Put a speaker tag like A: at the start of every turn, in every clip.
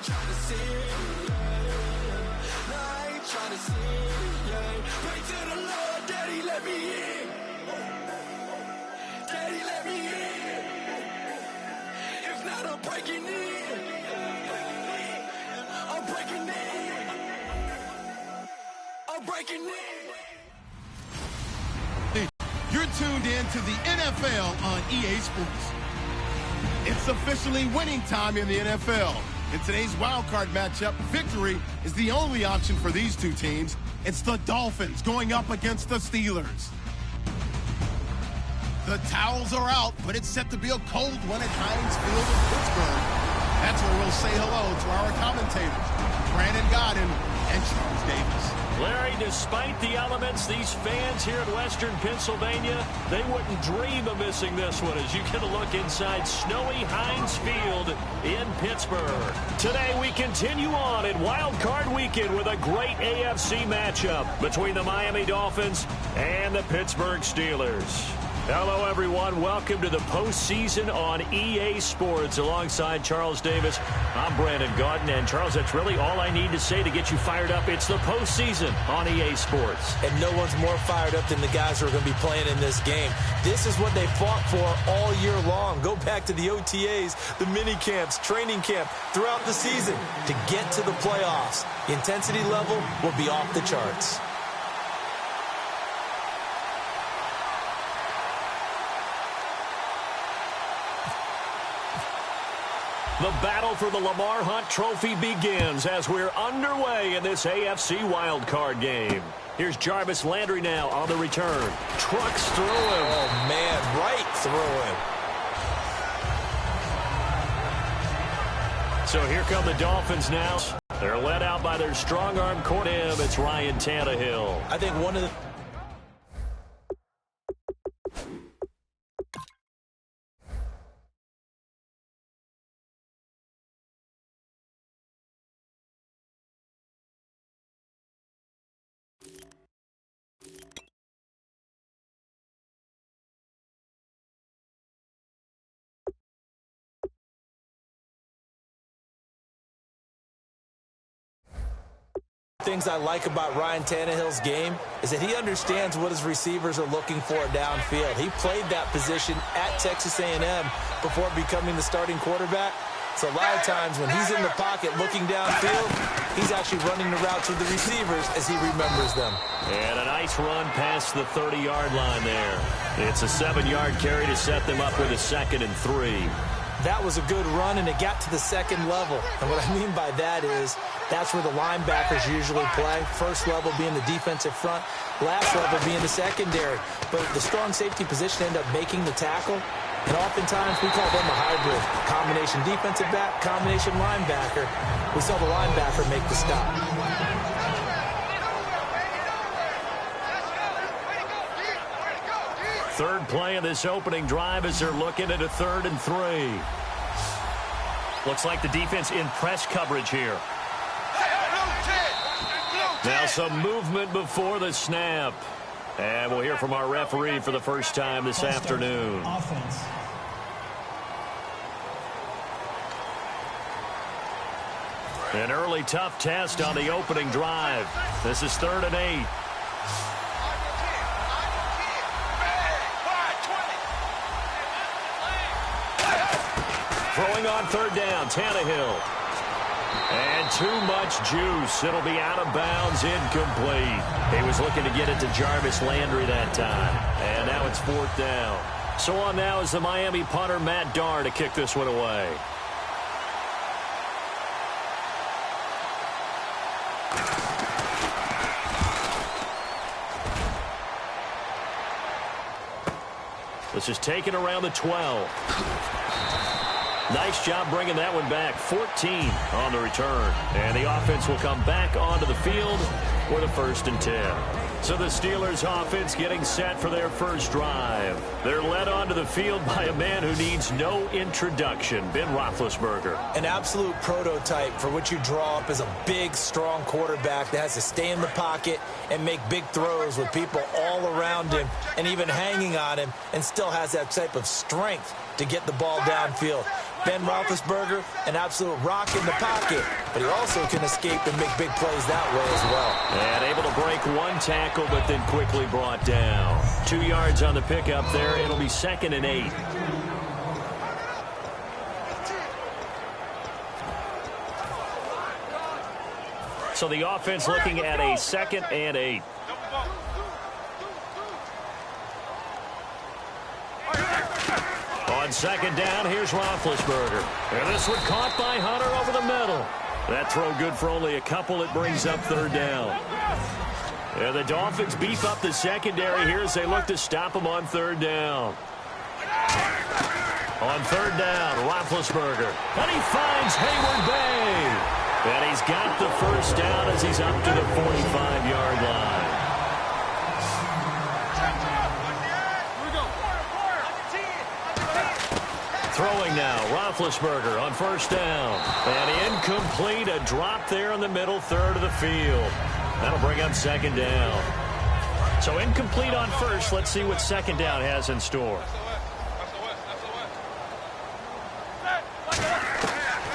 A: trying to sin, yeah. No, I ain't trying to sin, yeah. Pray to the Lord, Daddy, let me in. Daddy, let me in. If not, I'm breaking in. I'm breaking in. I'm breaking in.
B: You're tuned in to the NFL on EA Sports. It's officially winning time in the NFL. In today's wildcard matchup, victory is the only option for these two teams. It's the Dolphins going up against the Steelers. The towels are out, but it's set to be a cold one at Heinz Field in Pittsburgh. That's where we'll say hello to our commentators, Brandon Godden and Charles Davis.
C: Larry, despite the elements, these fans here in Western Pennsylvania, they wouldn't dream of missing this one as you get a look inside snowy Heinz Field in Pittsburgh. Today we continue on in Wild Card Weekend with a great AFC matchup between the Miami Dolphins and the Pittsburgh Steelers. Hello, everyone. Welcome to the postseason on EA Sports. Alongside Charles Davis, I'm Brandon Gaudin. And, Charles, that's really all I need to say to get you fired up. It's the postseason on EA Sports.
D: And no one's more fired up than the guys who are going to be playing in this game. This is what they fought for all year long. Go back to the OTAs, the mini camps, training camp, throughout the season to get to the playoffs. The intensity level will be off the charts.
C: The battle for the Lamar Hunt Trophy begins as we're underway in this AFC wildcard game. Here's Jarvis Landry now on the return. Trucks through him.
D: Oh, man, right through him.
C: So here come the Dolphins now. They're led out by their strong-arm quarterback. It's Ryan Tannehill.
D: I think one of the things I like about Ryan Tannehill's game is that he understands what his receivers are looking for downfield. He played that position at Texas A&M before becoming the starting quarterback. So a lot of times when he's in the pocket looking downfield, he's actually running the routes with the receivers as he remembers them.
C: And a nice run past the 30-yard line there. It's a 7-yard carry to set them up with a 2nd and 3.
D: That was a good run, and it got to the second level. And what I mean by that is that's where the linebackers usually play. First level being the defensive front, last level being the secondary. But the strong safety position ended up making the tackle. And oftentimes we call them a hybrid. Combination defensive back, combination linebacker. We saw the linebacker make the stop.
C: Third play of this opening drive as they're looking at a 3rd and 3. Looks like the defense in press coverage here. Now some movement before the snap. And we'll hear from our referee for the first time this afternoon.
E: Offense.
C: An early tough test on the opening drive. This is 3rd and 8. Throwing on 3rd down, Tannehill. And too much juice. It'll be out of bounds, incomplete. He was looking to get it to Jarvis Landry that time. And now it's 4th down. So on now is the Miami punter, Matt Darr, to kick this one away. This is taken around the 12. Nice job bringing that one back. 14 on the return. And the offense will come back onto the field for the 1st and 10. So the Steelers offense getting set for their first drive. They're led onto the field by a man who needs no introduction, Ben Roethlisberger.
D: An absolute prototype for what you draw up as a big, strong quarterback that has to stay in the pocket and make big throws with people all around him and even hanging on him, and still has that type of strength to get the ball downfield. Ben Roethlisberger, an absolute rock in the pocket, but he also can escape and make big plays that way as well.
C: And able to break one tackle, but then quickly brought down. 2 yards on the pickup there. It'll be 2nd and 8. So the offense looking at a 2nd and 8. On 2nd down, here's Roethlisberger. And this one caught by Hunter over the middle. That throw good for only a couple. It brings up 3rd down. And the Dolphins beef up the secondary here as they look to stop him on 3rd down. On 3rd down, Roethlisberger. And he finds Hayward Bay. And he's got the 1st down as he's up to the 45-yard line. Throwing now, Roethlisberger on 1st down. And incomplete, a drop there in the middle third of the field. That'll bring up 2nd down. So incomplete on 1st. Let's see what 2nd down has in store.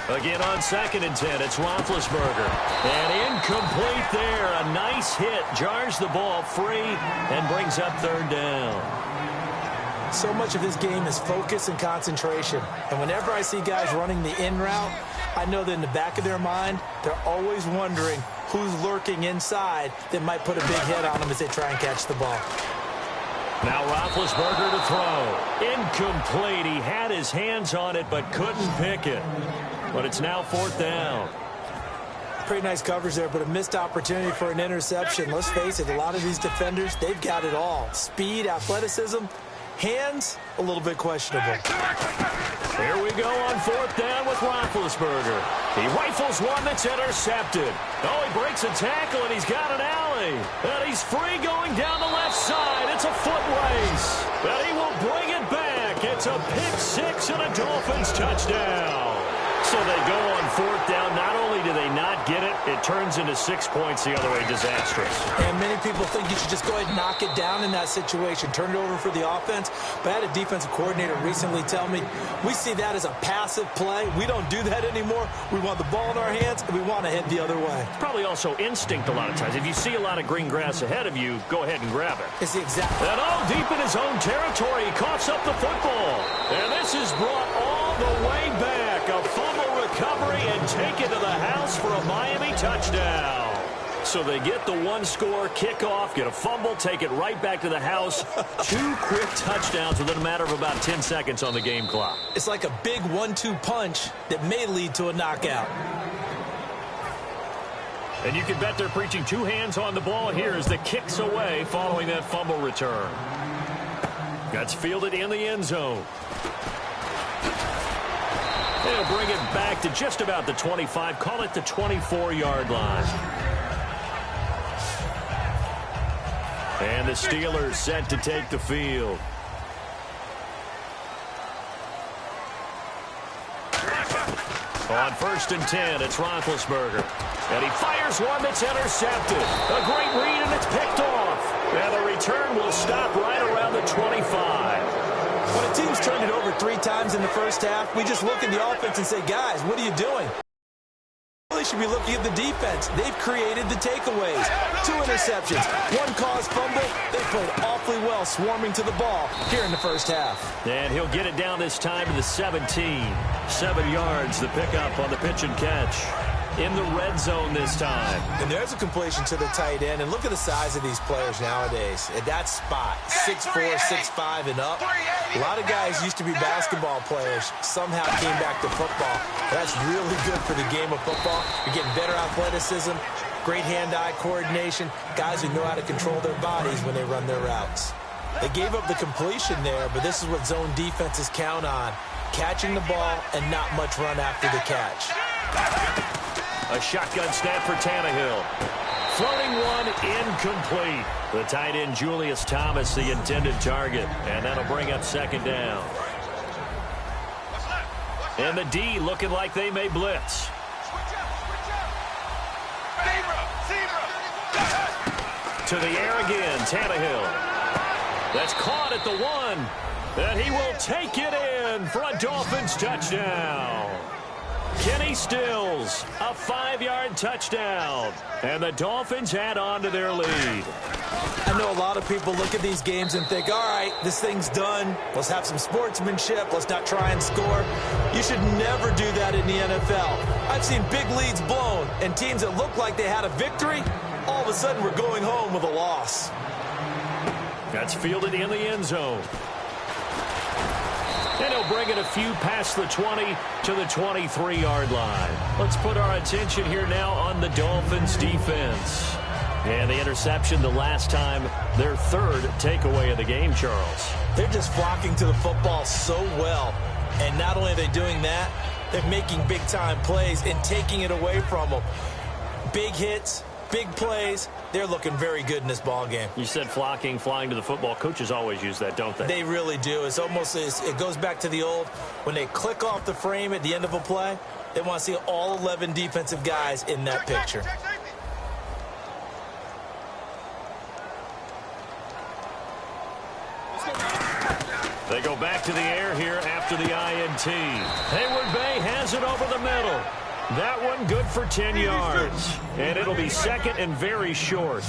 C: Again on 2nd and 10, it's Roethlisberger. And incomplete there. A nice hit. Jars the ball free and brings up 3rd down.
D: So much of this game is focus and concentration. And whenever I see guys running the in route, I know that in the back of their mind, they're always wondering who's lurking inside that might put a big hit on them as they try and catch the ball.
C: Now Roethlisberger to throw. Incomplete. He had his hands on it but couldn't pick it. But it's now 4th down.
D: Pretty nice coverage there, but a missed opportunity for an interception. Let's face it, a lot of these defenders, they've got it all. Speed, athleticism, hands, a little bit questionable.
C: Here we go on 4th down with Roethlisberger. He rifles one that's intercepted. Oh, he breaks a tackle, and he's got an alley. And he's free going down the left side. It's a foot race. And he will bring it back. It's a pick 6 and a Dolphins touchdown. So they go on 4th down. Not only do they not get it, it turns into 6 points the other way. Disastrous.
D: And many people think you should just go ahead and knock it down in that situation. Turn it over for the offense. But I had a defensive coordinator recently tell me, we see that as a passive play. We don't do that anymore. We want the ball in our hands, and we want to head the other way.
C: It's probably also instinct a lot of times. If you see a lot of green grass ahead of you, go ahead and grab it.
D: It's the exact...
C: And deep in his own territory, he coughs up the football. And this is brought all the way back. A fumble recovery and take it to the house for a Miami touchdown. So they get the 1-score kickoff, get a fumble, take it right back to the house. 2 quick touchdowns within a matter of about 10 seconds on the game clock.
D: It's like a big 1-2 punch that may lead to a knockout.
C: And you can bet they're preaching 2 hands on the ball here as the kick's away following that fumble return. That's fielded in the end zone. They'll bring it back to just about the 25, call it the 24-yard line. And the Steelers set to take the field. On 1st and 10, it's Roethlisberger. And he fires one that's intercepted. A great read, and it's picked off. And the return will stop right around the 25.
D: When a team's turned it over 3 times in the first half, we just look at the offense and say, guys, what are you doing? Really should be looking at the defense. They've created the takeaways. 2 interceptions, 1 caused fumble. They played awfully well swarming to the ball here in the first half.
C: And he'll get it down this time to the 17. 7 yards, the pickup on the pitch and catch. In the red zone this time.
D: And there's a completion to the tight end. And look at the size of these players nowadays. At that spot, 6'4", 6'5", and up. A lot of guys used to be basketball players. Somehow came back to football. That's really good for the game of football. You're getting better athleticism, great hand-eye coordination, guys who know how to control their bodies when they run their routes. They gave up the completion there, but this is what zone defenses count on. Catching the ball and not much run after the catch.
C: A shotgun snap for Tannehill. Floating one, incomplete. The tight end, Julius Thomas, the intended target. And that'll bring up 2nd down. And the D looking like they may blitz. To the air again, Tannehill. That's caught at the 1. And he will take it in for a Dolphins touchdown. Kenny Stills, a 5-yard touchdown. And the Dolphins add on to their lead.
D: I know a lot of people look at these games and think, all right, this thing's done. Let's have some sportsmanship. Let's not try and score. You should never do that in the NFL. I've seen big leads blown, and teams that looked like they had a victory, all of a sudden we're going home with a loss.
C: That's fielded in the end zone. And he'll bring it a few past the 20 to the 23-yard line. Let's put our attention here now on the Dolphins' defense. And the interception the last time, their third takeaway of the game, Charles.
D: They're just flocking to the football so well. And not only are they doing that, they're making big-time plays and taking it away from them. Big hits, big plays. They're looking very good in this ball game.
C: You said flocking, flying to the football. Coaches always use that, don't they?
D: They really do. It's almost, it goes back to the old, when they click off the frame at the end of a play, they want to see all 11 defensive guys in that picture.
C: They go back to the air here after the INT. Hayward Bay has it over the middle. That one good for 10 yards. And it'll be second and very short.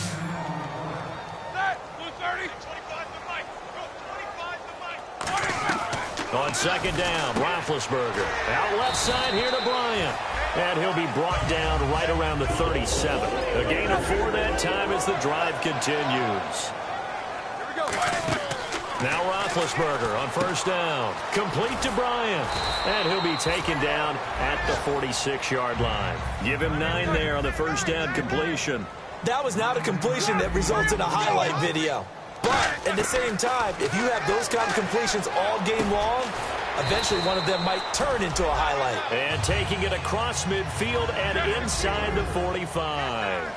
C: On second down, Roethlisberger. Out left side here to Bryant. And he'll be brought down right around the 37. A gain of 4 that time as the drive continues. Now Roethlisberger on first down. Complete to Bryant. And he'll be taken down at the 46-yard line. Give him 9 there on the first down completion.
D: That was not a completion that results in a highlight video. But at the same time, if you have those kind of completions all game long, eventually one of them might turn into a highlight.
C: And taking it across midfield and inside the 45.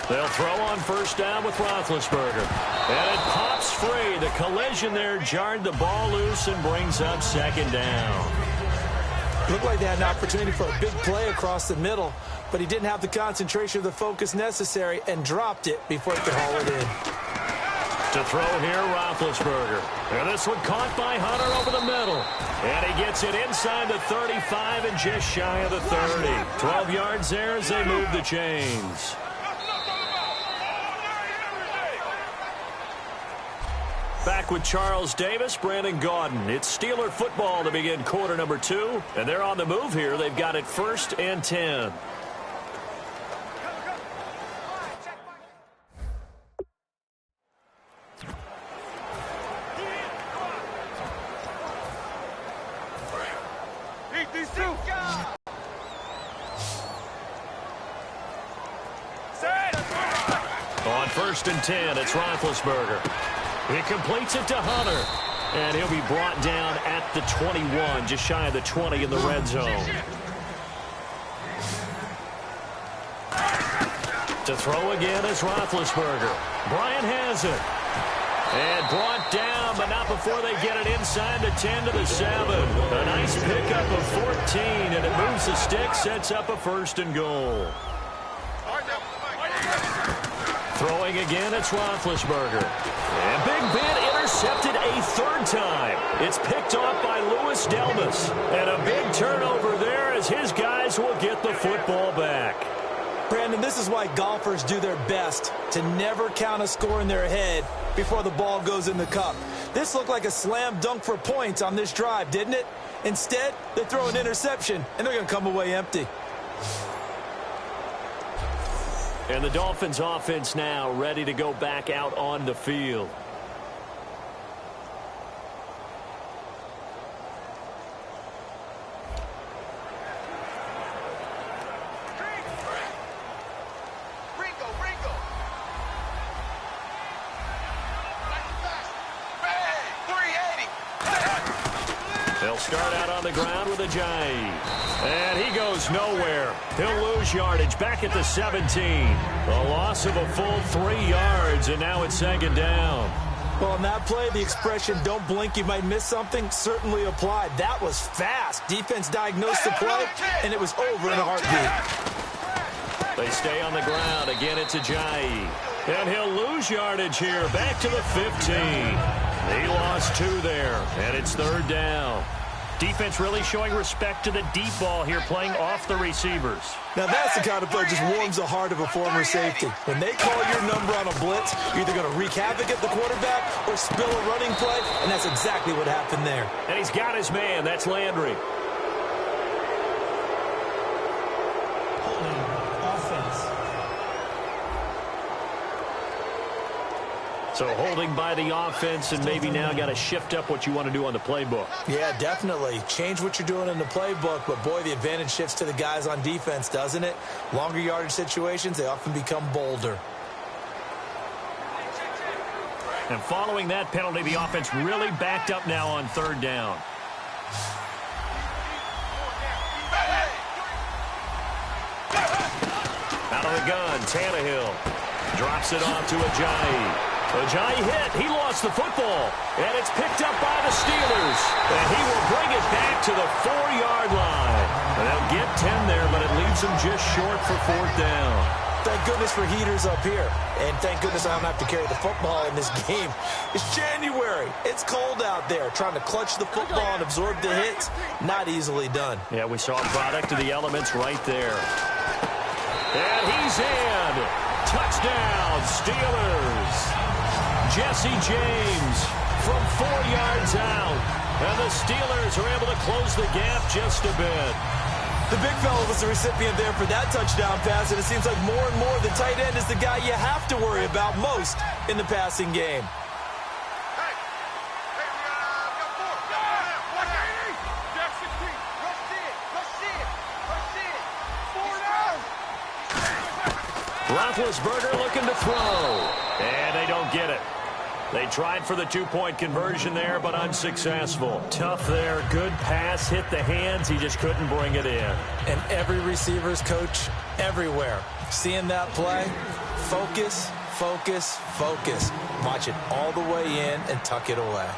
C: They'll throw on first down with Roethlisberger. And it pops free. The collision there jarred the ball loose and brings up second down.
D: Looked like they had an opportunity for a big play across the middle, but he didn't have the concentration or the focus necessary and dropped it before he could haul it in.
C: To throw here, Roethlisberger. And this one caught by Hunter over the middle. And he gets it inside the 35 and just shy of the 30. 12 yards there as they move the chains. Back with Charles Davis, Brandon Gaudin. It's Steeler football to begin quarter number 2. And they're on the move here. They've got it 1st and 10. On 1st and 10, it's Roethlisberger. He completes it to Hunter. And he'll be brought down at the 21, just shy of the 20 in the red zone. To throw again is Roethlisberger. Bryant has it. And brought down, but not before they get it inside the 10 to the 7. A nice pickup of 14, and it moves the stick, sets up a 1st and goal. Throwing again, it's Roethlisberger. And Big Ben intercepted a 3rd time. It's picked off by Louis Delmas. And a big turnover there as his guys will get the football back.
D: Brandon, this is why golfers do their best to never count a score in their head before the ball goes in the cup. This looked like a slam dunk for points on this drive, didn't it? Instead, they throw an interception, and they're going to come away empty.
C: And the Dolphins offense now ready to go back out on the field. They'll start out on the ground with Ajayi. And he goes nowhere. He'll lose yardage back at the 17. A loss of a full 3 yards, and now it's 2nd down.
D: Well, on that play, the expression, don't blink, you might miss something, certainly applied. That was fast. Defense diagnosed the play, and it was over in a heartbeat.
C: They stay on the ground. Again, it's Ajayi. And he'll lose yardage here. Back to the 15. He lost 2 there, and it's 3rd down. Defense really showing respect to the deep ball here, playing off the receivers.
D: Now that's the kind of play that just warms the heart of a former safety. When they call your number on a blitz, you're either going to wreak havoc at the quarterback or spill a running play, and that's exactly what happened there.
C: And he's got his man. That's Landry.
D: Holding offense.
C: So holding by the offense, and maybe now got to shift up what you want to do on the playbook.
D: Yeah, definitely. Change what you're doing in the playbook, but boy, the advantage shifts to the guys on defense, doesn't it? Longer yardage situations, they often become bolder.
C: And following that penalty, the offense really backed up now on 3rd down. Out of the gun, Tannehill drops it off to Ajayi. Ajayi hit. He lost the football. And it's picked up by the Steelers. And he will bring it back to the 4-yard line. And they'll get 10 there, but it leaves them just short for 4th down.
D: Thank goodness for heaters up here. And thank goodness I don't have to carry the football in this game. It's January. It's cold out there. Trying to clutch the football and absorb the hits, not easily done.
C: Yeah, we saw a product of the elements right there. And he's in. Touchdown, Steelers. Jesse James from 4 yards out. And the Steelers are able to close the gap just a bit.
D: The big fella was the recipient there for that touchdown pass, and it seems like more and more the tight end is the guy you have to worry about most in the passing game.
C: Roethlisberger looking to throw. And they don't get it. They tried for the 2-point conversion there, but unsuccessful. Tough there. Good pass. Hit the hands. He just couldn't bring it in.
D: And every receiver's coach everywhere. Seeing that play, focus, focus, focus. Watch it all the way in and tuck it away.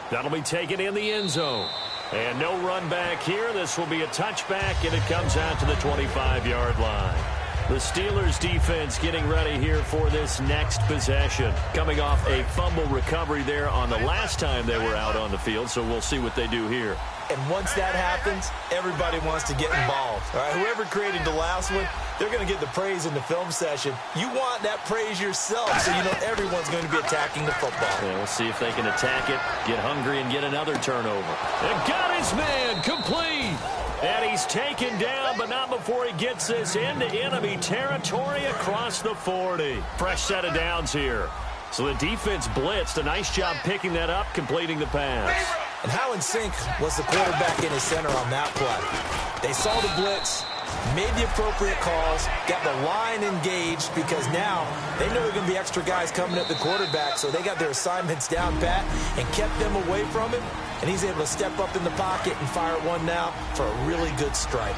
C: That'll be taken in the end zone. And no run back here. This will be a touchback, and it comes out to the 25-yard line. The Steelers defense getting ready here for this next possession. Coming off a fumble recovery there on the last time they were out on the field, so we'll see what they do here.
D: And once that happens, everybody wants to get involved. All right, whoever created the last one, they're going to get the praise in the film session. You want that praise yourself, so you know everyone's going to be attacking the football.
C: Yeah, we'll see if they can attack it, get hungry, and get another turnover. And got his man complete. And he's taken down, but not before he gets this into enemy territory across the 40. Fresh set of downs here. So the defense blitzed. A nice job picking that up, completing the pass.
D: And how in sync was the quarterback in his center on that play? They saw the blitz, made the appropriate calls, got the line engaged, because now they know there are going to be extra guys coming at the quarterback, so they got their assignments down pat and kept them away from him. And he's able to step up in the pocket and fire one now for a really good strike.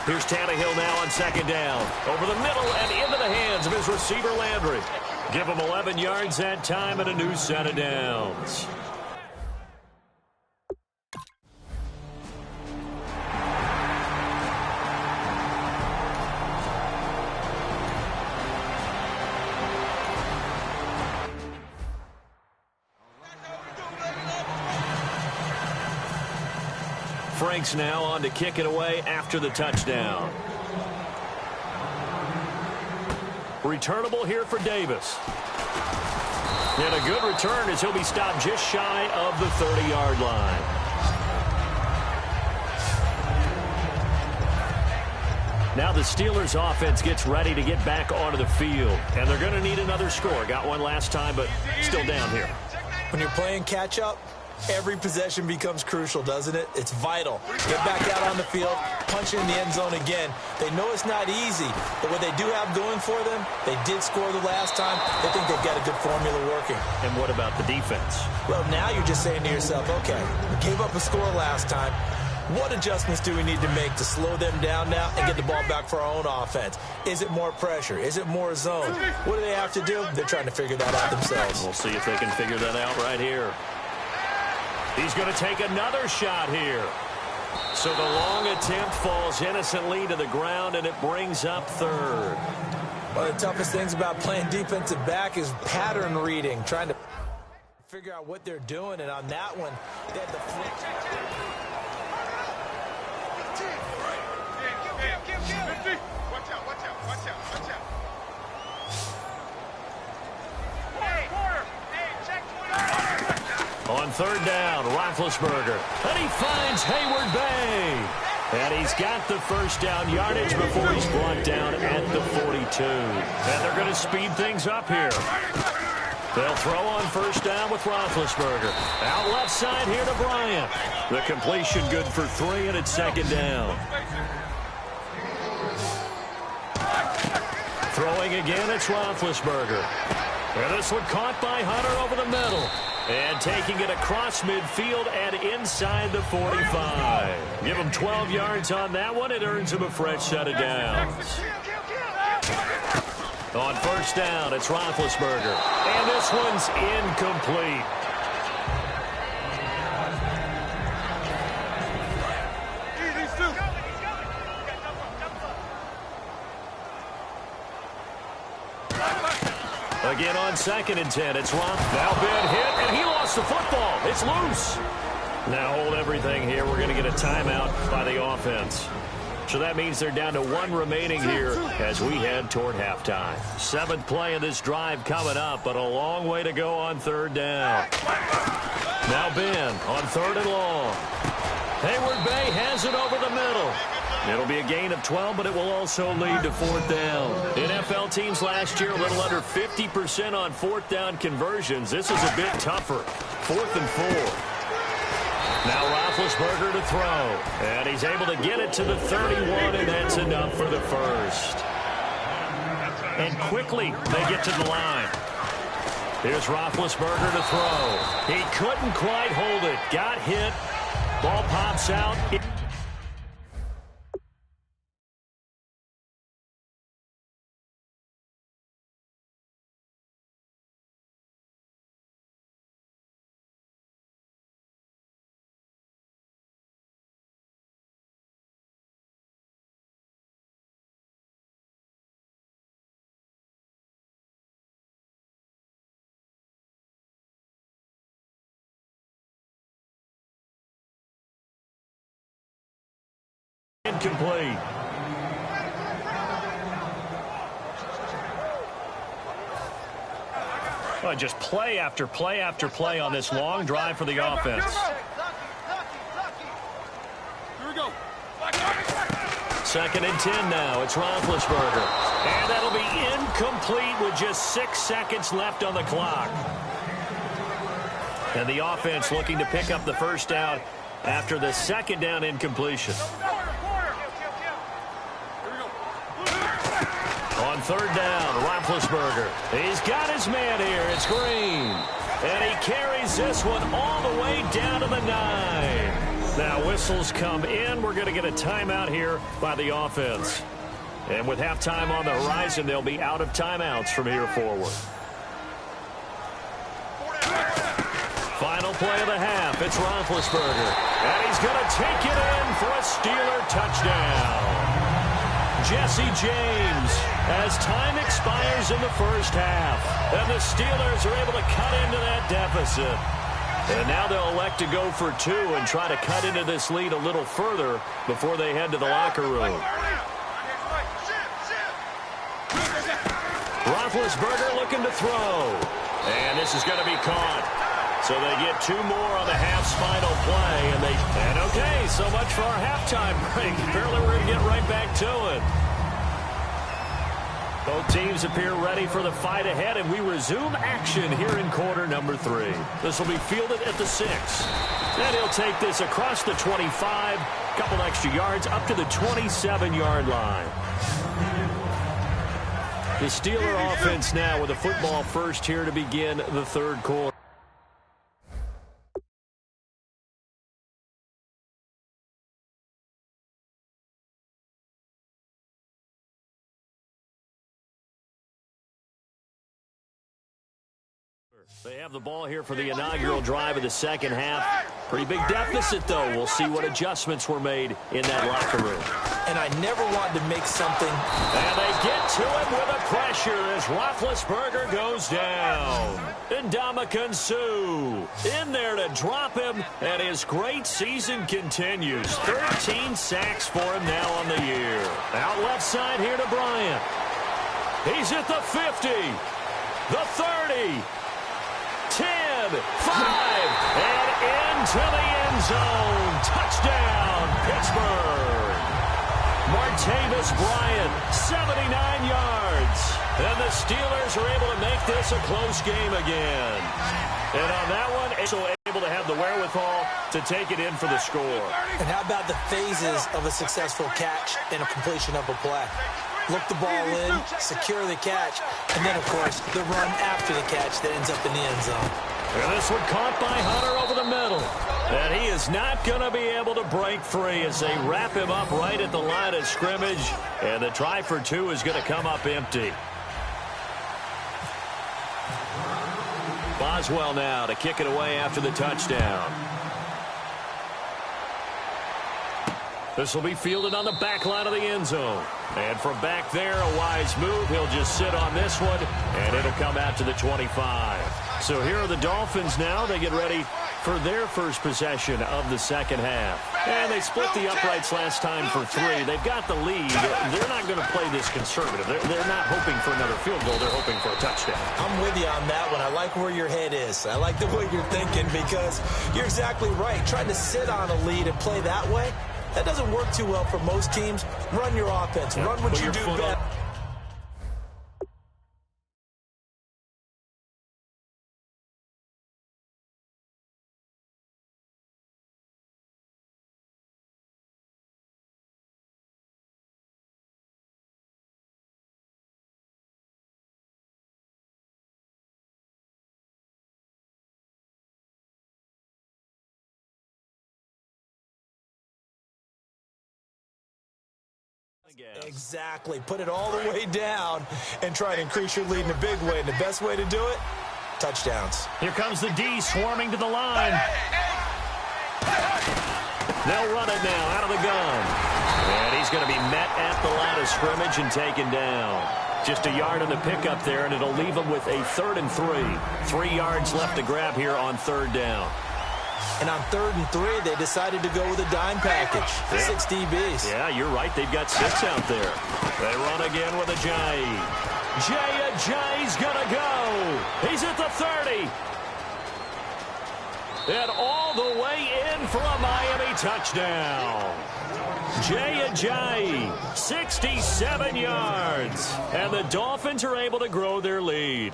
C: Here's Tannehill now on 2nd down. Over the middle and into the hands of his receiver, Landry. Give him 11 yards that time and a new set of downs. Franks now on to kick it away after the touchdown. Returnable here for Davis. And a good return as he'll be stopped just shy of the 30-yard line. Now the Steelers offense gets ready to get back onto the field. And they're going to need another score. Got one last time, but still down here.
D: When you're playing catch-up, every possession becomes crucial, doesn't it? It's vital. Get back out on the field, punch in the end zone again. They know it's not easy, but what they do have going for them, they did score the last time. They think they've got a good formula working.
C: And what about the defense?
D: Well, now you're just saying to yourself, okay, we gave up a score last time. What adjustments do we need to make to slow them down now and get the ball back for our own offense? Is it more pressure? Is it more zone? What do they have to do? They're trying to figure that out themselves.
C: We'll see if they can figure that out right here. He's going to take another shot here. So the long attempt falls innocently to the ground, and it brings up third.
D: One of the toughest things about playing defensive back is pattern reading, trying to figure out what they're doing, and on that one, they had the flip.
C: On third down, Roethlisberger. And he finds Hayward Bay. And he's got the first down yardage before he's brought down at the 42. And they're going to speed things up here. They'll throw on first down with Roethlisberger. Out left side here to Bryant. The completion good for 3, and it's second down. Throwing again, it's Roethlisberger. And this one caught by Hunter over the middle. And taking it across midfield and inside the 45. Give him 12 yards on that one. It earns him a fresh set of downs. On first down, it's Roethlisberger. And this one's incomplete. Again on 2nd and 10, it's Roth. Now been hit, and he lost the football. It's loose. Now hold everything here. We're going to get a timeout by the offense. So that means they're down to 1 remaining here as we head toward halftime. 7th play of this drive coming up, but a long way to go on third down. Now Ben on 3rd and long. Hayward Bay has it over the middle. It'll be a gain of 12, but it will also lead to 4th down. NFL teams last year a little under 50% on 4th down conversions. This is a bit tougher. 4th and 4. Now Roethlisberger to throw. And he's able to get it to the 31, and that's enough for the first. And quickly they get to the line. Here's Roethlisberger to throw. He couldn't quite hold it. Got hit. Ball pops out. Incomplete. Well, just play after play after play on this long drive for the offense.
B: Here we go.
C: 2nd and 10 now. It's Roethlisberger. And that'll be incomplete with just 6 seconds left on the clock. And the offense looking to pick up the first down after the 2nd down incompletion. On 3rd down, Roethlisberger. He's got his man here. It's Green. And he carries this one all the way down to the 9. Now whistles come in. We're going to get a timeout here by the offense. And with halftime on the horizon, they'll be out of timeouts from here forward. Final play of the half. It's Roethlisberger. And he's going to take it in for a Steeler touchdown. Jesse James, as time expires in the first half, and the Steelers are able to cut into that deficit. And now they'll elect to go for 2 and try to cut into this lead a little further before they head to the locker room. Roethlisberger looking to throw. And this is going to be caught. So they get 2 more on the half's final play. And okay, so much for our halftime break. Apparently we're going to get right back to it. Both teams appear ready for the fight ahead, and we resume action here in quarter number 3. This will be fielded at the 6. And he'll take this across the 25, couple extra yards, up to the 27-yard line. The Steeler offense now with a football first here to begin the 3rd quarter. They have the ball here for the inaugural drive of the second half. Pretty big deficit, though. We'll see what adjustments were made in that locker room.
D: And I never wanted to make something.
C: And they get to him with a pressure as Roethlisberger goes down. And Ndamukong Suh in there to drop him, and his great season continues. 13 sacks for him now on the year. Out left side here to Bryant. He's at the 50, the 30, 10, 5, and into the end zone. Touchdown, Pittsburgh. Martavis Bryant, 79 yards. And the Steelers are able to make this a close game again. And on that one, also able to have the wherewithal to take it in for the score.
D: And how about the phases of a successful catch and a completion of a play? Look the ball in, secure the catch, and then, of course, the run after the catch that ends up in the end zone.
C: And this one caught by Hunter over the middle. And he is not going to be able to break free as they wrap him up right at the line of scrimmage. And the try for two is going to come up empty. Boswell now to kick it away after the touchdown. This will be fielded on the back line of the end zone. And from back there, a wise move. He'll just sit on this one, and it'll come out to the 25. So here are the Dolphins now. They get ready for their first possession of the second half. And they split the uprights last time for 3. They've got the lead. They're not going to play this conservative. They're not hoping for another field goal. They're hoping for a touchdown.
D: I'm with you on that one. I like where your head is. I like the way you're thinking because you're exactly right. Trying to sit on a lead and play that way, that doesn't work too well for most teams. Run your offense. Run what you do best. Exactly. Put it all the way down and try to increase your lead in a big way. And the best way to do it, touchdowns.
C: Here comes the D swarming to the line. They'll run it now out of the gun. And he's going to be met at the line of scrimmage and taken down. Just a yard on the pickup there, and it'll leave him with a 3rd and 3. 3 yards left to grab here on 3rd down.
D: And on 3rd and 3, they decided to go with a dime package. 6 DBs.
C: Yeah, you're right. They've got 6 out there. They run again with Ajayi. Ajayi's going to go. He's at the 30. And all the way in for a Miami touchdown. Ajayi, 67 yards. And the Dolphins are able to grow their lead.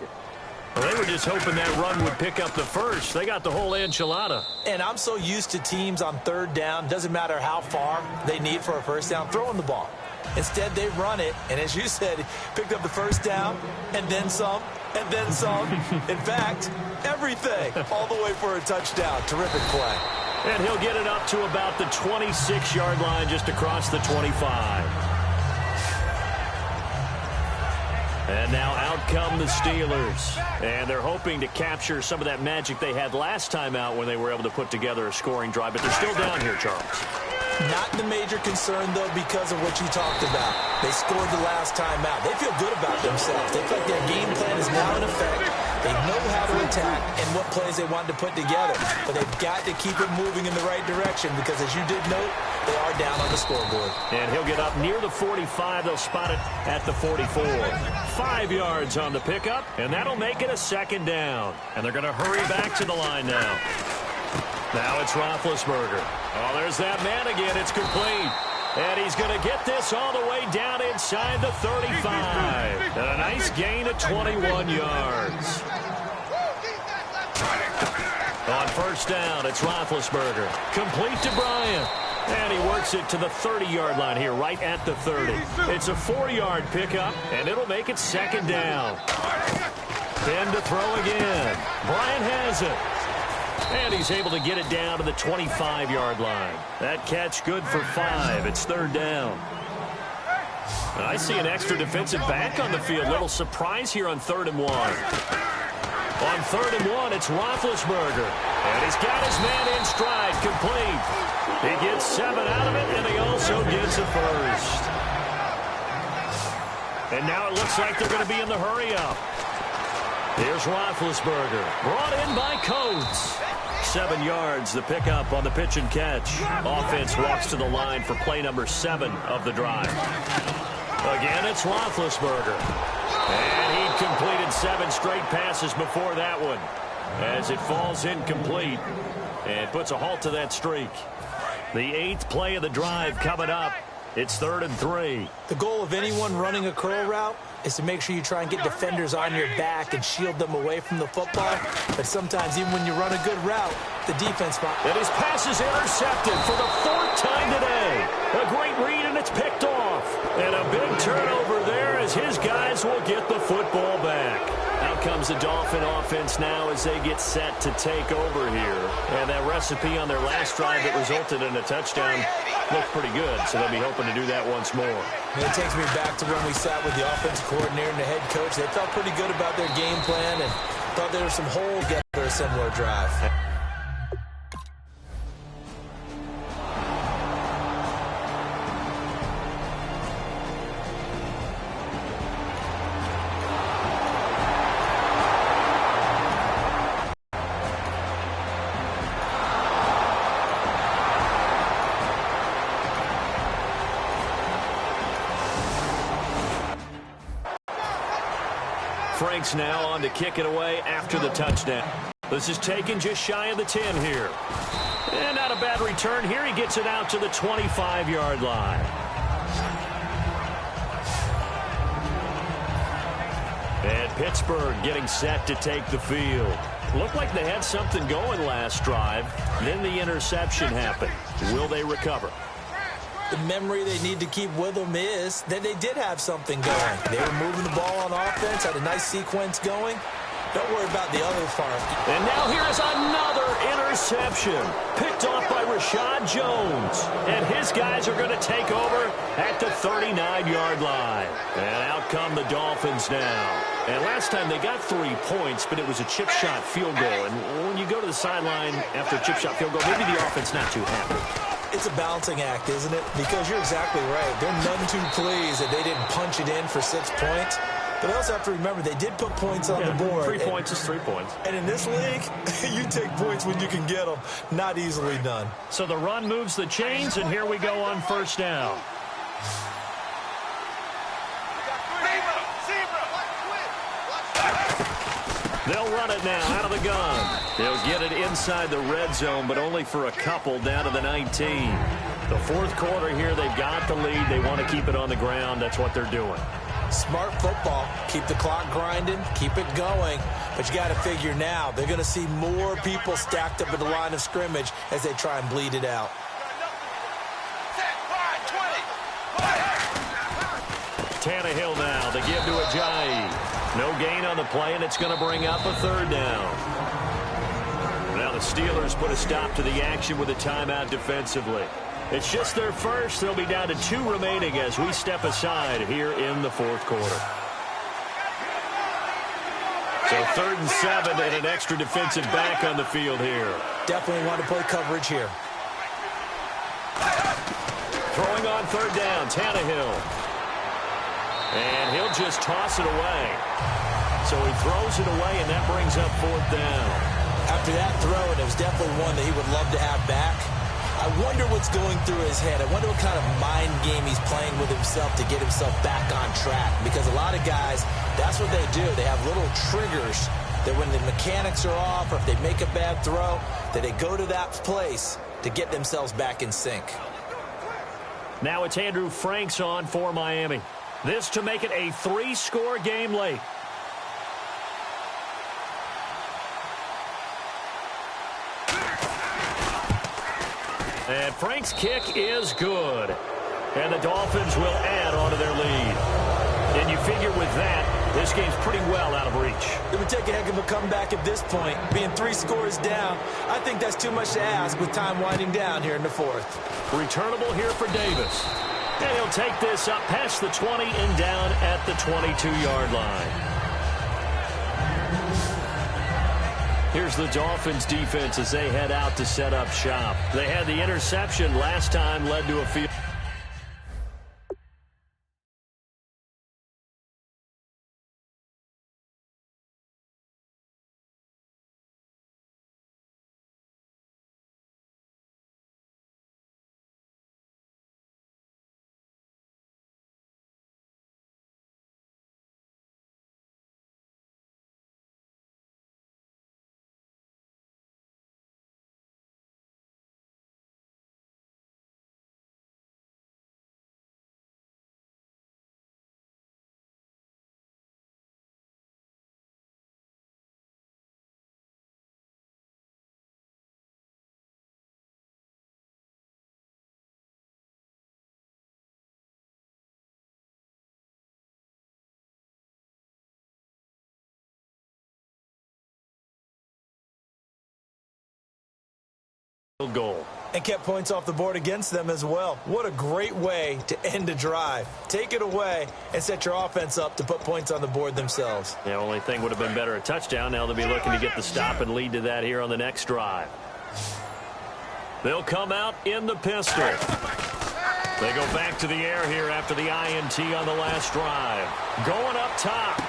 C: Well, they were just hoping that run would pick up the first. They got the whole enchilada.
D: And I'm so used to teams on 3rd down, doesn't matter how far they need for a first down, throwing the ball. Instead, they run it, and as you said, picked up the first down, and then some, and then some. In fact, everything, all the way for a touchdown. Terrific play.
C: And he'll get it up to about the 26-yard line just across the 25. And now out come the Steelers. And they're hoping to capture some of that magic they had last time out when they were able to put together a scoring drive. But they're still down here, Charles.
D: Not the major concern, though, because of what you talked about. They scored the last time out. They feel good about themselves. They feel like their game plan is now in effect. They know how to attack and what plays they want to put together. But they've got to keep it moving in the right direction because, as you did note, they are down on the scoreboard.
C: And he'll get up near the 45. They'll spot it at the 44. 5 yards on the pickup, and that'll make it a 2nd down. And they're going to hurry back to the line now. Now it's Roethlisberger. Oh, there's that man again. It's complete. And he's going to get this all the way down inside the 35. And a nice gain of 21 yards. On 1st down, it's Roethlisberger. Complete to Bryant. And he works it to the 30-yard line here, right at the 30. It's a 4-yard pickup, and it'll make it 2nd down. Then to throw again. Bryant has it. And he's able to get it down to the 25-yard line. That catch good for 5. It's 3rd down. I see an extra defensive back on the field. Little surprise here on 3rd and 1. On 3rd and 1, it's Roethlisberger. And he's got his man in stride, complete. He gets 7 out of it, and he also gets a first. And now it looks like they're going to be in the hurry-up. Here's Roethlisberger, brought in by Coates. 7 yards, the pickup on the pitch and catch. Offense walks to the line for play number 7 of the drive. Again, it's Roethlisberger. And he completed 7 straight passes before that one, as it falls incomplete and puts a halt to that streak. The 8th play of the drive coming up. It's 3rd and 3.
D: The goal of anyone running a curl route is to make sure you try and get defenders on your back and shield them away from the football. But sometimes, even when you run a good route, the defense...
C: And his pass is intercepted for the 4th time today. A great read, and it's picked off. And a big turnover there as his guys will get the football back. Out comes the Dolphin offense now as they get set to take over here. And that recipe on their last drive that resulted in a touchdown looked pretty good, so they'll be hoping to do that once more.
D: And it takes me back to when we sat with the offensive coordinator and the head coach. They felt pretty good about their game plan and thought there was some holes after a similar drive.
C: Frank's now on to kick it away after the touchdown. This is taken just shy of the 10 here. And not a bad return here. He gets it out to the 25-yard line. And Pittsburgh getting set to take the field. Looked like they had something going last drive. Then the interception happened. Will they recover?
D: The memory they need to keep with them is that they did have something going. They were moving the ball on offense, had a nice sequence going. Don't worry about the other part.
C: And now here's another interception. Picked off by Rashad Jones. And his guys are going to take over at the 39-yard line. And out come the Dolphins now. And last time they got 3 points, but it was a chip shot field goal. And when you go to the sideline after a chip shot field goal, maybe the offense not too happy.
D: It's a balancing act, isn't it? Because you're exactly right. They're none too pleased that they didn't punch it in for 6 points. But I also have to remember they did put points on the board.
C: 3 points is 3 points.
D: And in this league, you take points when you can get them. Not easily done.
C: So the run moves the chains, and here we go on 1st down. They'll run it now out of the gun. They'll get it inside the red zone, but only for a couple down to the 19. The 4th quarter here, they've got the lead. They want to keep it on the ground. That's what they're doing.
D: Smart football. Keep the clock grinding. Keep it going. But you got to figure now, they're going to see more people stacked up at the line of scrimmage as they try and bleed it out.
C: Tannehill now. They give to Ajayi. No gain on the play, and it's going to bring up a 3rd down. Now the Steelers put a stop to the action with a timeout defensively. It's just their first. They'll be down to 2 remaining as we step aside here in the 4th quarter. So 3rd and 7 and an extra defensive back on the field here.
D: Definitely want to play coverage here.
C: Throwing on 3rd down, Tannehill. And he'll just toss it away. So he throws it away, and that brings up 4th down.
D: After that throw, and it was definitely one that he would love to have back, I wonder what's going through his head. I wonder what kind of mind game he's playing with himself to get himself back on track. Because a lot of guys, that's what they do. They have little triggers that when the mechanics are off or if they make a bad throw, that they go to that place to get themselves back in sync.
C: Now it's Andrew Franks on for Miami. This to make it a 3-score game late. And Frank's kick is good. And the Dolphins will add on to their lead. And you figure with that, this game's pretty well out of reach.
D: It would take a heck of a comeback at this point. Being 3 scores down, I think that's too much to ask with time winding down here in the 4th.
C: Returnable here for Davis. And he'll take this up past the 20 and down at the 22-yard line. Here's the Dolphins defense as they head out to set up shop. They had the interception last time, led to a field goal.
D: And kept points off the board against them as well. What a great way to end a drive. Take it away and set your offense up to put points on the board themselves.
C: The only thing would have been better a touchdown. Now they'll be looking to get the stop and lead to that here on the next drive. They'll come out in the pistol. They go back to the air here after the INT on the last drive. Going up top.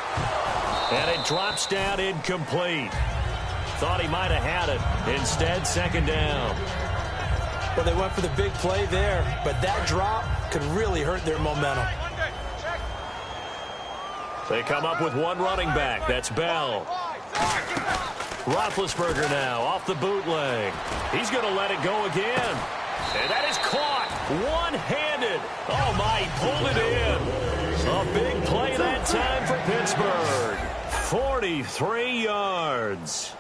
C: And it drops down incomplete. Thought he might have had it. Instead, second down.
D: Well, they went for the big play there, but that drop could really hurt their momentum.
C: They come up with one running back. That's Bell. Roethlisberger now off the bootleg. He's going to let it go again. And that is caught one-handed. Oh, my, he pulled it in. A big play that time for Pittsburgh. 43 yards.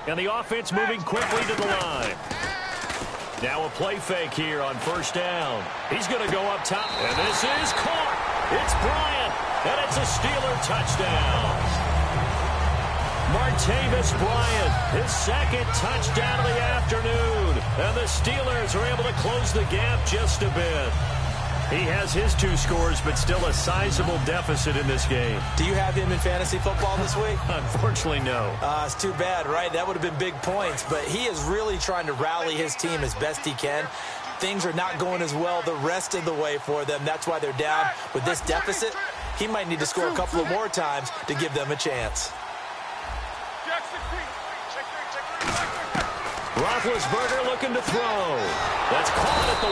C: And the offense moving quickly to the line. Now a play fake here on first down. He's going to go up top. And this is caught. It's Bryant. And it's a Steeler touchdown. Martavis Bryant, his second touchdown of the afternoon. And the Steelers are able to close the gap just a bit. He has his 2 scores, but still a sizable deficit in this game.
D: Do you have him in fantasy football this week?
C: Unfortunately, no.
D: It's too bad, right? That would have been big points, but he is really trying to rally his team as best he can. Things are not going as well the rest of the way for them. That's why they're down with this deficit. He might need to score a couple of more times to give them a chance.
C: Roethlisberger looking to throw. That's caught at the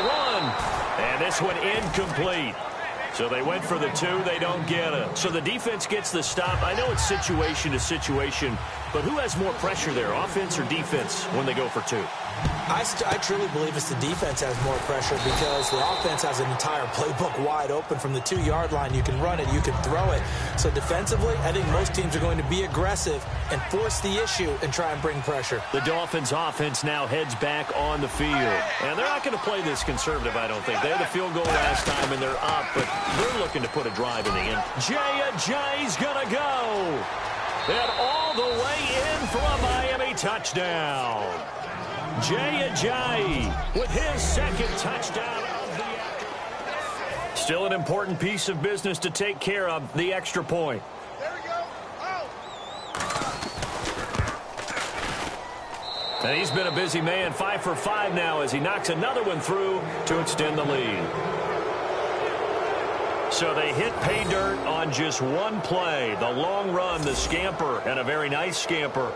C: 1. And this one incomplete. So they went for the 2. They don't get it. So the defense gets the stop. I know it's situation to situation, but who has more pressure there, offense or defense, when they go for 2?
D: I truly believe it's the defense has more pressure because the offense has an entire playbook wide open from the 2-yard line. You can run it, you can throw it. So defensively, I think most teams are going to be aggressive and force the issue and try and bring pressure.
C: The Dolphins offense now heads back on the field. And they're not going to play this conservative, I don't think. They had a field goal last time and they're up, but they're looking to put a drive in the end. Jay's going to go. And all the way in for a Miami touchdown. Jay with his second touchdown of the afternoon. Still an important piece of business to take care of, the extra point.
B: There we go.
C: And he's been a busy man, 5 for 5 now as he knocks another one through to extend the lead. So they hit pay dirt on just one play. The long run, the scamper, and a very nice scamper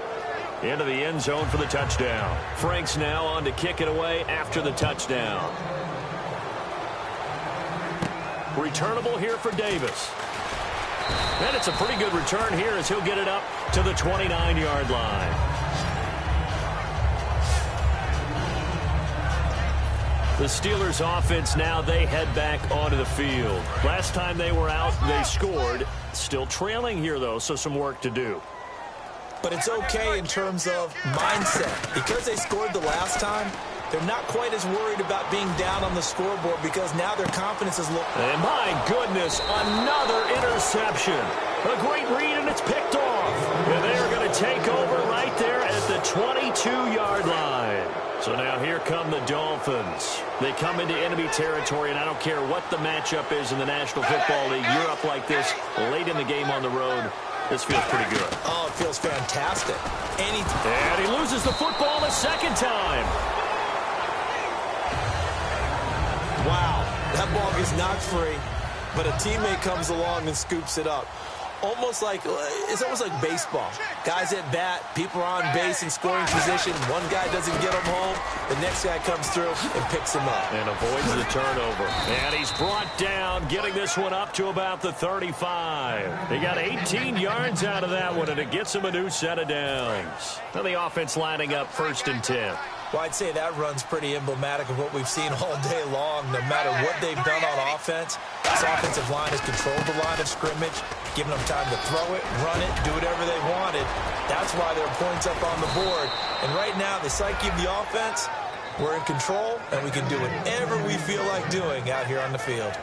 C: into the end zone for the touchdown. Frank's now on to kick it away after the touchdown. Returnable here for Davis. And it's a pretty good return here as he'll get it up to the 29-yard line. The Steelers offense now, they head back onto the field. Last time they were out, they scored. Still trailing here, though, so some work to do.
D: But it's okay in terms of mindset. Because they scored the last time, they're not quite as worried about being down on the scoreboard because now their confidence is low.
C: And my goodness, another interception. A great read, and it's picked off. And they are going to take over right there at the 22-yard line. So now here come the Dolphins. They come into enemy territory, and I don't care what the matchup is in the National Football League. You're up like this late in the game on the road. This feels pretty good.
D: Oh, it feels fantastic.
C: And he loses the football a second time.
D: Wow, that ball gets knocked free, but a teammate comes along and scoops it up. It's almost like baseball. Guys at bat, people are on base in scoring position. One guy doesn't get him home. The next guy comes through and picks him up.
C: And avoids the turnover. And he's brought down, getting this one up to about the 35. He got 18 yards out of that one, and it gets him a new set of downs. Now the offense lining up 1st and 10.
D: Well, I'd say that run's pretty emblematic of what we've seen all day long. No matter what they've done on offense, this offensive line has controlled the line of scrimmage, giving them time to throw it, run it, do whatever they wanted. That's why there are points up on the board. And right now, the psyche of the offense, we're in control, and we can do whatever we feel like doing out here on the field.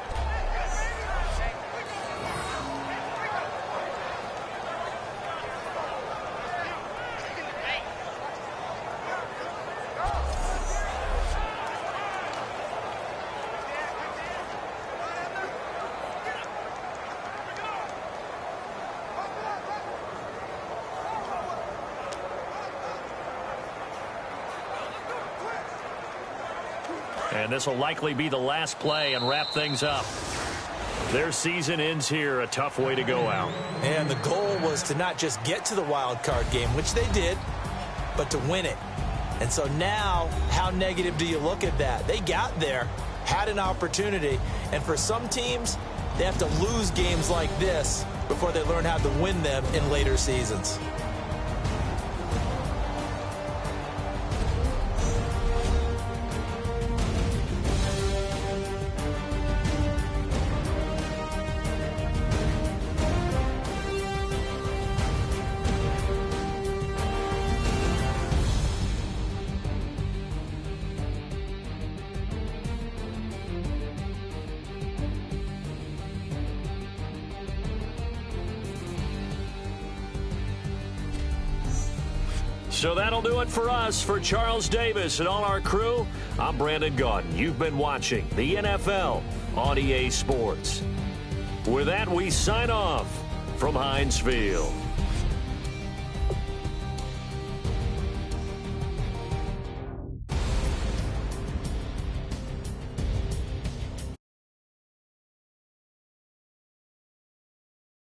C: And this will likely be the last play and wrap things up. Their season ends here, a tough way to go out.
D: And the goal was to not just get to the wild card game, which they did, but to win it. And so now, how negative do you look at that? They got there, had an opportunity, and for some teams, they have to lose games like this before they learn how to win them in later seasons.
C: So that'll do it for us. For Charles Davis and all our crew, I'm Brandon Gaudin. You've been watching the NFL on EA Sports. With that, we sign off from Heinz Field.